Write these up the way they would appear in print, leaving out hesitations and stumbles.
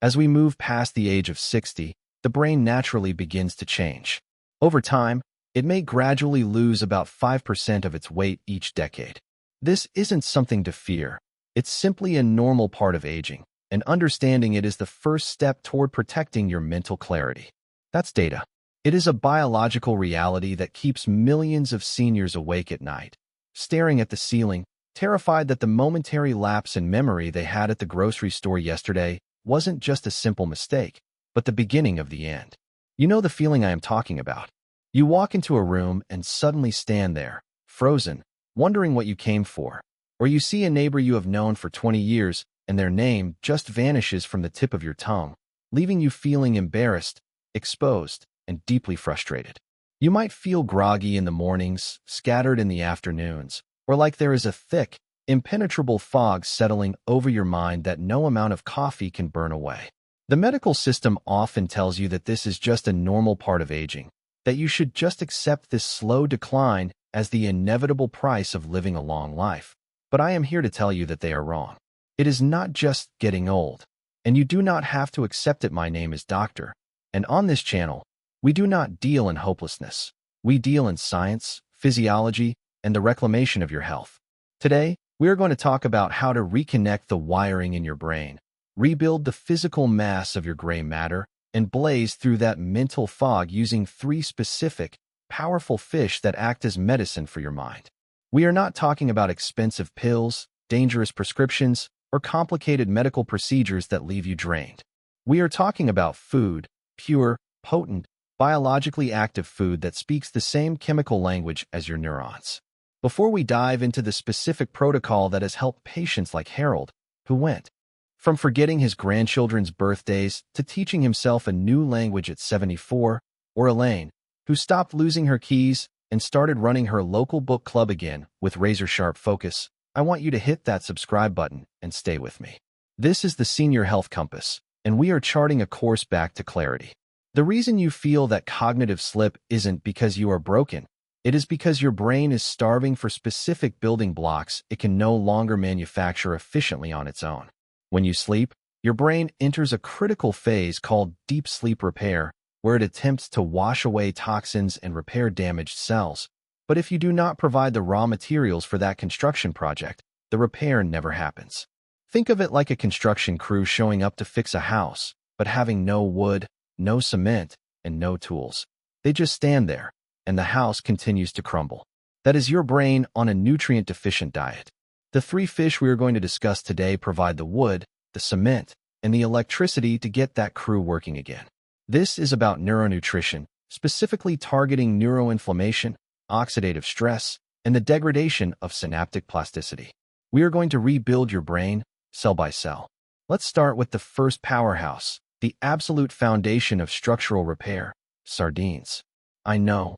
As we move past the age of 60, the brain naturally begins to change. Over time, it may gradually lose about 5% of its weight each decade. This isn't something to fear. It's simply a normal part of aging, and understanding it is the first step toward protecting your mental clarity. That's data. It is a biological reality that keeps millions of seniors awake at night, staring at the ceiling, terrified that the momentary lapse in memory they had at the grocery store yesterday wasn't just a simple mistake, but the beginning of the end. You know the feeling I am talking about. You walk into a room and suddenly stand there, frozen, wondering what you came for. Or you see a neighbor you have known for 20 years and their name just vanishes from the tip of your tongue, leaving you feeling embarrassed, exposed, and deeply frustrated. You might feel groggy in the mornings, scattered in the afternoons, or like there is a thick, impenetrable fog settling over your mind that no amount of coffee can burn away. The medical system often tells you that this is just a normal part of aging, that you should just accept this slow decline as the inevitable price of living a long life. But I am here to tell you that they are wrong. It is not just getting old, and you do not have to accept it. My name is Doctor, and on this channel, we do not deal in hopelessness. We deal in science, physiology, and the reclamation of your health. Today, we are going to talk about how to reconnect the wiring in your brain, rebuild the physical mass of your gray matter, and blaze through that mental fog using 3 specific, powerful fish that act as medicine for your mind. We are not talking about expensive pills, dangerous prescriptions, or complicated medical procedures that leave you drained. We are talking about food, pure, potent, biologically active food that speaks the same chemical language as your neurons. Before we dive into the specific protocol that has helped patients like Harold, who went from forgetting his grandchildren's birthdays to teaching himself a new language at 74, or Elaine, who stopped losing her keys and started running her local book club again with razor-sharp focus, I want you to hit that subscribe button and stay with me. This is the Senior Health Compass, and we are charting a course back to clarity. The reason you feel that cognitive slip isn't because you are broken. It is because your brain is starving for specific building blocks it can no longer manufacture efficiently on its own. When you sleep, your brain enters a critical phase called deep sleep repair, where it attempts to wash away toxins and repair damaged cells. But if you do not provide the raw materials for that construction project, the repair never happens. Think of it like a construction crew showing up to fix a house, but having no wood, no cement, and no tools. They just stand there, and the house continues to crumble. That is your brain on a nutrient-deficient diet. The 3 fish we are going to discuss today provide the wood, the cement, and the electricity to get that crew working again. This is about neuronutrition, specifically targeting neuroinflammation, oxidative stress, and the degradation of synaptic plasticity. We are going to rebuild your brain, cell by cell. Let's start with the first powerhouse, the absolute foundation of structural repair, sardines. I know,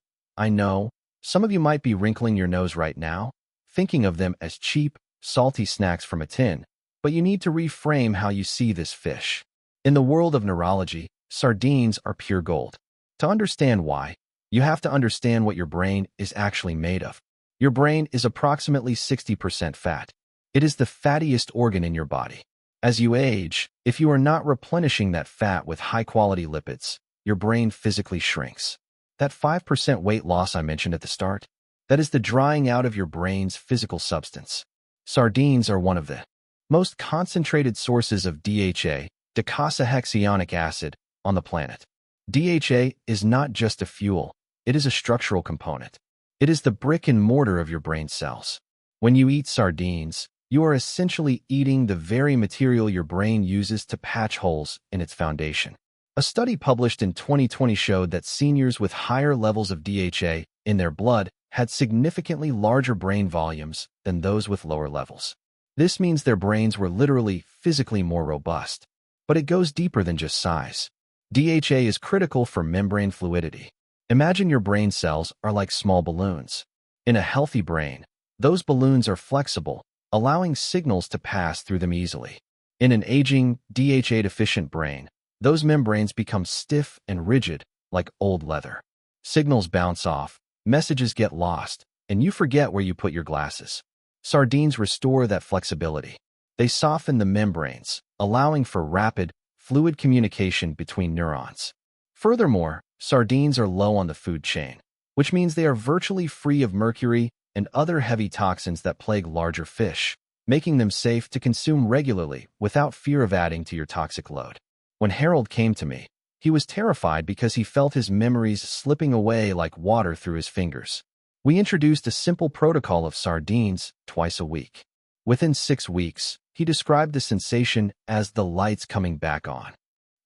some of you might be wrinkling your nose right now, thinking of them as cheap, salty snacks from a tin, but you need to reframe how you see this fish. In the world of neurology, sardines are pure gold. To understand why, you have to understand what your brain is actually made of. Your brain is approximately 60% fat. It is the fattiest organ in your body. As you age, if you are not replenishing that fat with high-quality lipids, your brain physically shrinks. That 5% weight loss I mentioned at the start, that is the drying out of your brain's physical substance. Sardines are one of the most concentrated sources of DHA, docosahexaenoic acid, on the planet. DHA is not just a fuel, it is a structural component. It is the brick and mortar of your brain cells. When you eat sardines, you are essentially eating the very material your brain uses to patch holes in its foundation. A study published in 2020 showed that seniors with higher levels of DHA in their blood had significantly larger brain volumes than those with lower levels. This means their brains were literally physically more robust. But it goes deeper than just size. DHA is critical for membrane fluidity. Imagine your brain cells are like small balloons. In a healthy brain, those balloons are flexible, allowing signals to pass through them easily. In an aging, DHA-deficient brain, those membranes become stiff and rigid, like old leather. Signals bounce off, messages get lost, and you forget where you put your glasses. Sardines restore that flexibility. They soften the membranes, allowing for rapid, fluid communication between neurons. Furthermore, sardines are low on the food chain, which means they are virtually free of mercury and other heavy toxins that plague larger fish, making them safe to consume regularly without fear of adding to your toxic load. When Harold came to me, he was terrified because he felt his memories slipping away like water through his fingers. We introduced a simple protocol of sardines twice a week. Within 6 weeks, he described the sensation as the lights coming back on.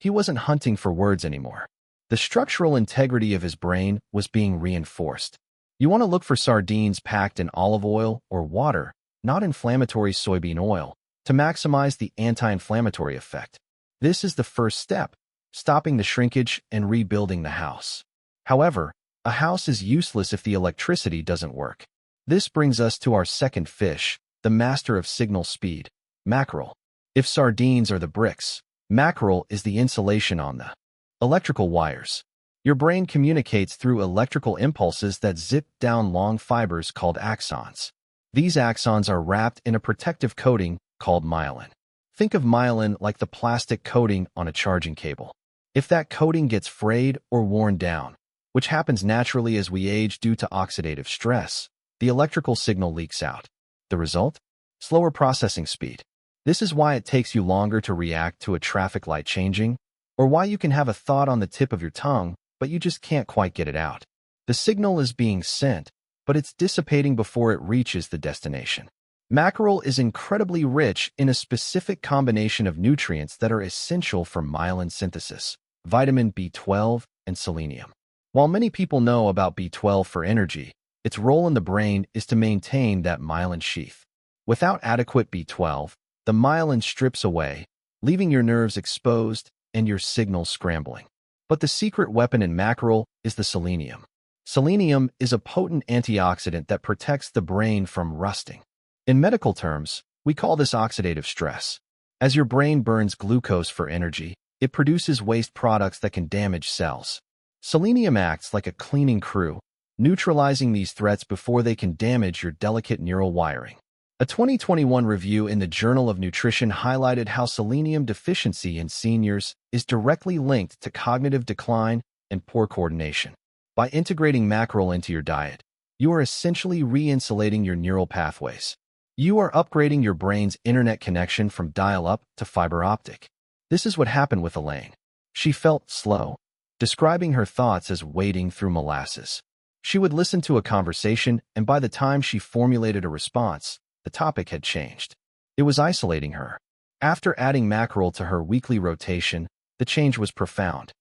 He wasn't hunting for words anymore. The structural integrity of his brain was being reinforced. You want to look for sardines packed in olive oil or water, not inflammatory soybean oil, to maximize the anti-inflammatory effect. This is the first step, stopping the shrinkage and rebuilding the house. However, a house is useless if the electricity doesn't work. This brings us to our second fish, the master of signal speed, mackerel. If sardines are the bricks, mackerel is the insulation on the electrical wires. Your brain communicates through electrical impulses that zip down long fibers called axons. These axons are wrapped in a protective coating called myelin. Think of myelin like the plastic coating on a charging cable. If that coating gets frayed or worn down, which happens naturally as we age due to oxidative stress, the electrical signal leaks out. The result? Slower processing speed. This is why it takes you longer to react to a traffic light changing, or why you can have a thought on the tip of your tongue, but you just can't quite get it out. The signal is being sent, but it's dissipating before it reaches the destination. Mackerel is incredibly rich in a specific combination of nutrients that are essential for myelin synthesis, vitamin B12 and selenium. While many people know about B12 for energy, its role in the brain is to maintain that myelin sheath. Without adequate B12, the myelin strips away, leaving your nerves exposed and your signals scrambling. But the secret weapon in mackerel is the selenium. Selenium is a potent antioxidant that protects the brain from rusting. In medical terms, we call this oxidative stress. As your brain burns glucose for energy, it produces waste products that can damage cells. Selenium acts like a cleaning crew, neutralizing these threats before they can damage your delicate neural wiring. A 2021 review in the Journal of Nutrition highlighted how selenium deficiency in seniors is directly linked to cognitive decline and poor coordination. By integrating mackerel into your diet, you are essentially re-insulating your neural pathways. You are upgrading your brain's internet connection from dial-up to fiber optic. This is what happened with Elaine. She felt slow, describing her thoughts as wading through molasses. She would listen to a conversation, and by the time she formulated a response, the topic had changed. It was isolating her. After adding mackerel to her weekly rotation, the change was profound.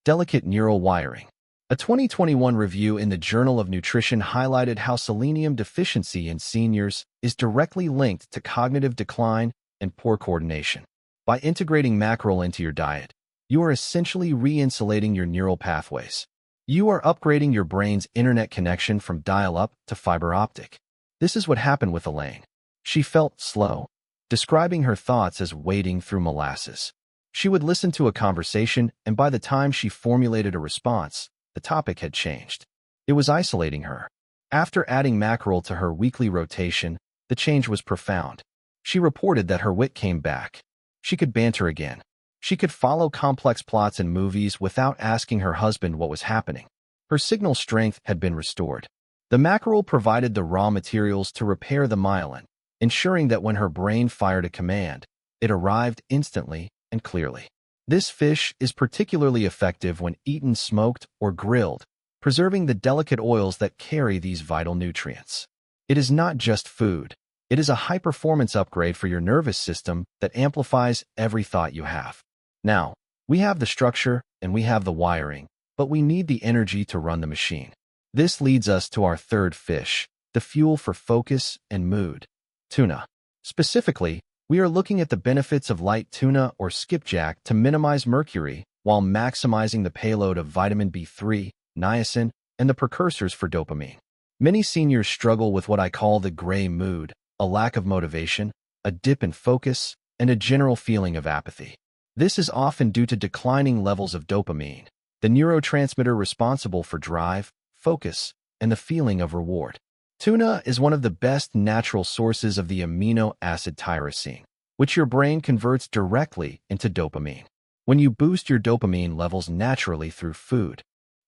Delicate neural wiring. A 2021 review in the Journal of Nutrition highlighted how selenium deficiency in seniors is directly linked to cognitive decline and poor coordination. By integrating mackerel into your diet, you are essentially re-insulating your neural pathways. You are upgrading your brain's internet connection from dial-up to fiber optic. This is what happened with Elaine. She felt slow, describing her thoughts as wading through molasses. She would listen to a conversation, and by the time she formulated a response, the topic had changed. It was isolating her. After adding mackerel to her weekly rotation, the change was profound. She reported that her wit came back. She could banter again. She could follow complex plots in movies without asking her husband what was happening. Her signal strength had been restored. The mackerel provided the raw materials to repair the myelin, ensuring that when her brain fired a command, it arrived instantly and clearly. This fish is particularly effective when eaten smoked or grilled, preserving the delicate oils that carry these vital nutrients. It is not just food. It is a high-performance upgrade for your nervous system that amplifies every thought you have. Now, we have the structure and we have the wiring, but we need the energy to run the machine. This leads us to our third fish, the fuel for focus and mood, tuna. Specifically, we are looking at the benefits of light tuna or skipjack to minimize mercury while maximizing the payload of vitamin B3, niacin, and the precursors for dopamine. Many seniors struggle with what I call the gray mood, a lack of motivation, a dip in focus, and a general feeling of apathy. This is often due to declining levels of dopamine, the neurotransmitter responsible for drive, focus, and the feeling of reward. Tuna is one of the best natural sources of the amino acid tyrosine. which your brain converts directly into dopamine. When you boost your dopamine levels naturally through food,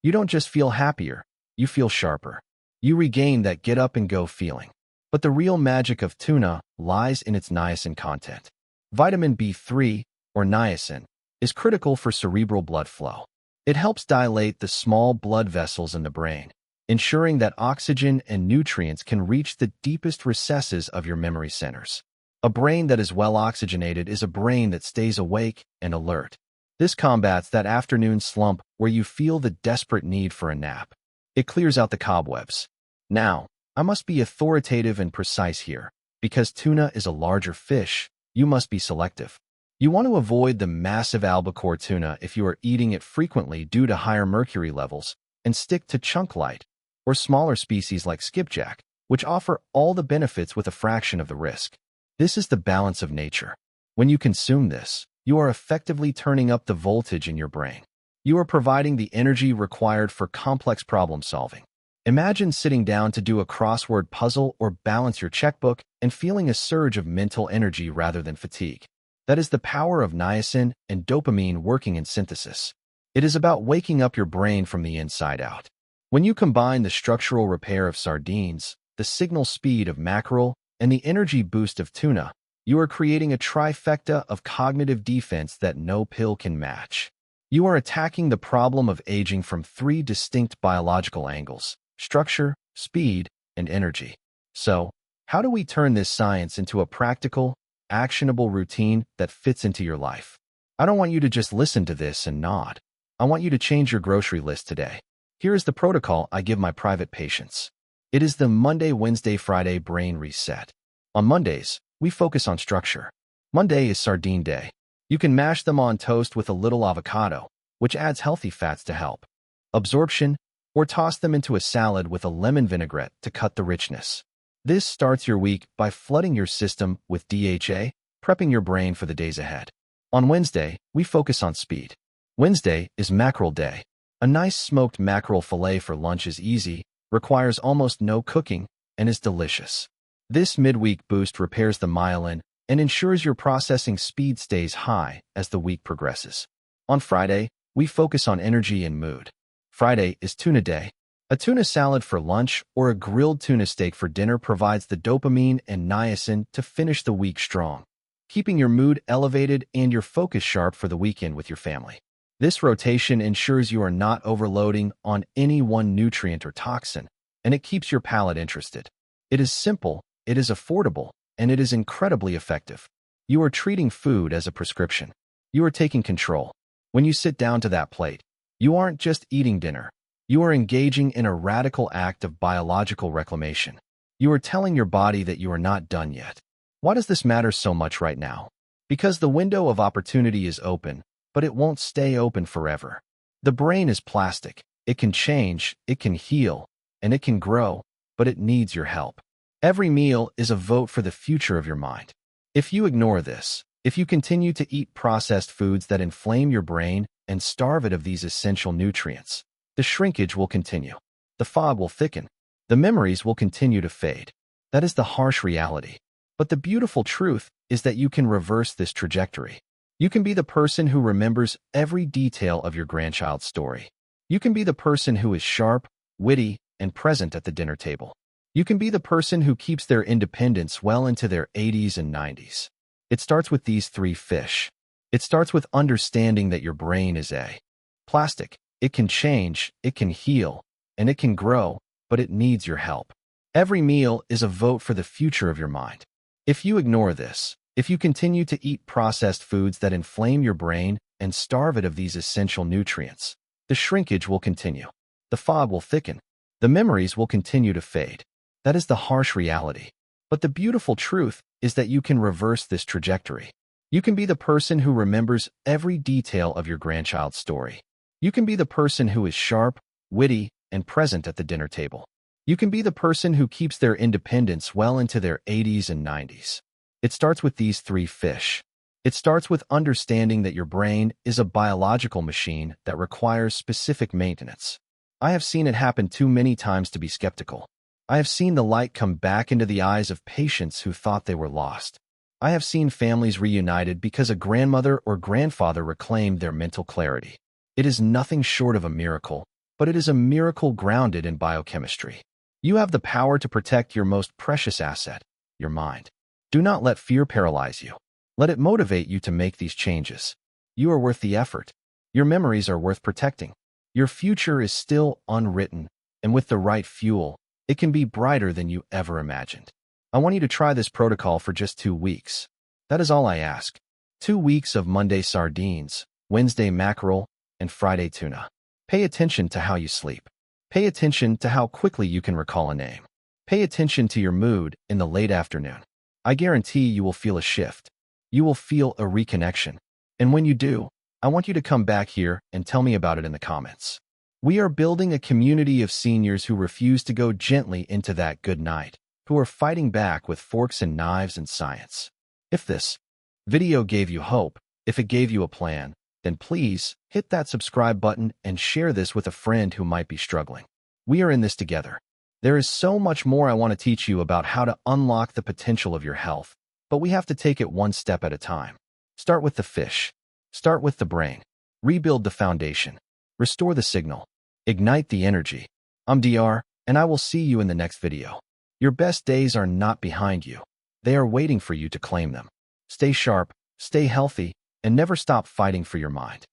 you don't just feel happier, you feel sharper. You regain that get-up-and-go feeling. But the real magic of tuna lies in its niacin content. Vitamin B3, or niacin, is critical for cerebral blood flow. It helps dilate the small blood vessels in the brain, ensuring that oxygen and nutrients can reach the deepest recesses of your memory centers. A brain that is well oxygenated is a brain that stays awake and alert. This combats that afternoon slump where you feel the desperate need for a nap. It clears out the cobwebs. Now, I must be authoritative and precise here. Because tuna is a larger fish, you must be selective. You want to avoid the massive albacore tuna if you are eating it frequently due to higher mercury levels, and stick to chunk light, or smaller species like skipjack, which offer all the benefits with a fraction of the risk. This is the balance of nature. When you consume this, you are effectively turning up the voltage in your brain. You are providing the energy required for complex problem solving. Imagine sitting down to do a crossword puzzle or balance your checkbook and feeling a surge of mental energy rather than fatigue. That is the power of niacin and dopamine working in synthesis. It is about waking up your brain from the inside out. When you combine the structural repair of sardines, the signal speed of mackerel, and the energy boost of tuna, you are creating a trifecta of cognitive defense that no pill can match. You are attacking the problem of aging from three distinct biological angles: structure, speed, and energy. So, how do we turn this science into a practical, actionable routine that fits into your life? I don't want you to just listen to this and nod. I want you to change your grocery list today. Here is the protocol I give my private patients. It is the Monday, Wednesday, Friday brain reset. On Mondays, we focus on structure. Monday is sardine day. You can mash them on toast with a little avocado, which adds healthy fats to help absorption, or toss them into a salad with a lemon vinaigrette to cut the richness. This starts your week by flooding your system with DHA, prepping your brain for the days ahead. On Wednesday, we focus on speed. Wednesday is mackerel day. A nice smoked mackerel fillet for lunch is easy, requires almost no cooking, and is delicious. This midweek boost repairs the myelin and ensures your processing speed stays high as the week progresses. On Friday, we focus on energy and mood. Friday is tuna day. A tuna salad for lunch or a grilled tuna steak for dinner provides the dopamine and niacin to finish the week strong, keeping your mood elevated and your focus sharp for the weekend with your family. This rotation ensures you are not overloading on any one nutrient or toxin, and it keeps your palate interested. It is simple, it is affordable, and it is incredibly effective. You are treating food as a prescription. You are taking control. When you sit down to that plate, you aren't just eating dinner. You are engaging in a radical act of biological reclamation. You are telling your body that you are not done yet. Why does this matter so much right now? Because the window of opportunity is open, but it won't stay open forever. The brain is plastic. It can change, it can heal, and it can grow, but it needs your help. Every meal is a vote for the future of your mind. If you ignore this, if you continue to eat processed foods that inflame your brain and starve it of these essential nutrients, the shrinkage will continue. The fog will thicken. The memories will continue to fade. That is the harsh reality. But the beautiful truth is that you can reverse this trajectory. You can be the person who remembers every detail of your grandchild's story. You can be the person who is sharp, witty, and present at the dinner table. You can be the person who keeps their independence well into their 80s and 90s. It starts with these three fish. It starts with understanding that your brain is a plastic. It can change, it can heal, and it can grow, but it needs your help. Every meal is a vote for the future of your mind. If you ignore this, if you continue to eat processed foods that inflame your brain and starve it of these essential nutrients, the shrinkage will continue. The fog will thicken. The memories will continue to fade. That is the harsh reality. But the beautiful truth is that you can reverse this trajectory. You can be the person who remembers every detail of your grandchild's story. You can be the person who is sharp, witty, and present at the dinner table. You can be the person who keeps their independence well into their 80s and 90s. It starts with these three fish. It starts with understanding that your brain is a biological machine that requires specific maintenance. I have seen it happen too many times to be skeptical. I have seen the light come back into the eyes of patients who thought they were lost. I have seen families reunited because a grandmother or grandfather reclaimed their mental clarity. It is nothing short of a miracle, but it is a miracle grounded in biochemistry. You have the power to protect your most precious asset, your mind. Do not let fear paralyze you. Let it motivate you to make these changes. You are worth the effort. Your memories are worth protecting. Your future is still unwritten, and with the right fuel, it can be brighter than you ever imagined. I want you to try this protocol for just 2 weeks. That is all I ask. 2 weeks of Monday sardines, Wednesday mackerel, and Friday tuna. Pay attention to how you sleep. Pay attention to how quickly you can recall a name. Pay attention to your mood in the late afternoon. I guarantee you will feel a shift. You will feel a reconnection. And when you do, I want you to come back here and tell me about it in the comments. We are building a community of seniors who refuse to go gently into that good night, who are fighting back with forks and knives and science. If this video gave you hope, if it gave you a plan, then please hit that subscribe button and share this with a friend who might be struggling. We are in this together. There is so much more I want to teach you about how to unlock the potential of your health, but we have to take it one step at a time. Start with the fish. Start with the brain. Rebuild the foundation. Restore the signal. Ignite the energy. I'm DR, and I will see you in the next video. Your best days are not behind you. They are waiting for you to claim them. Stay sharp, stay healthy, and never stop fighting for your mind.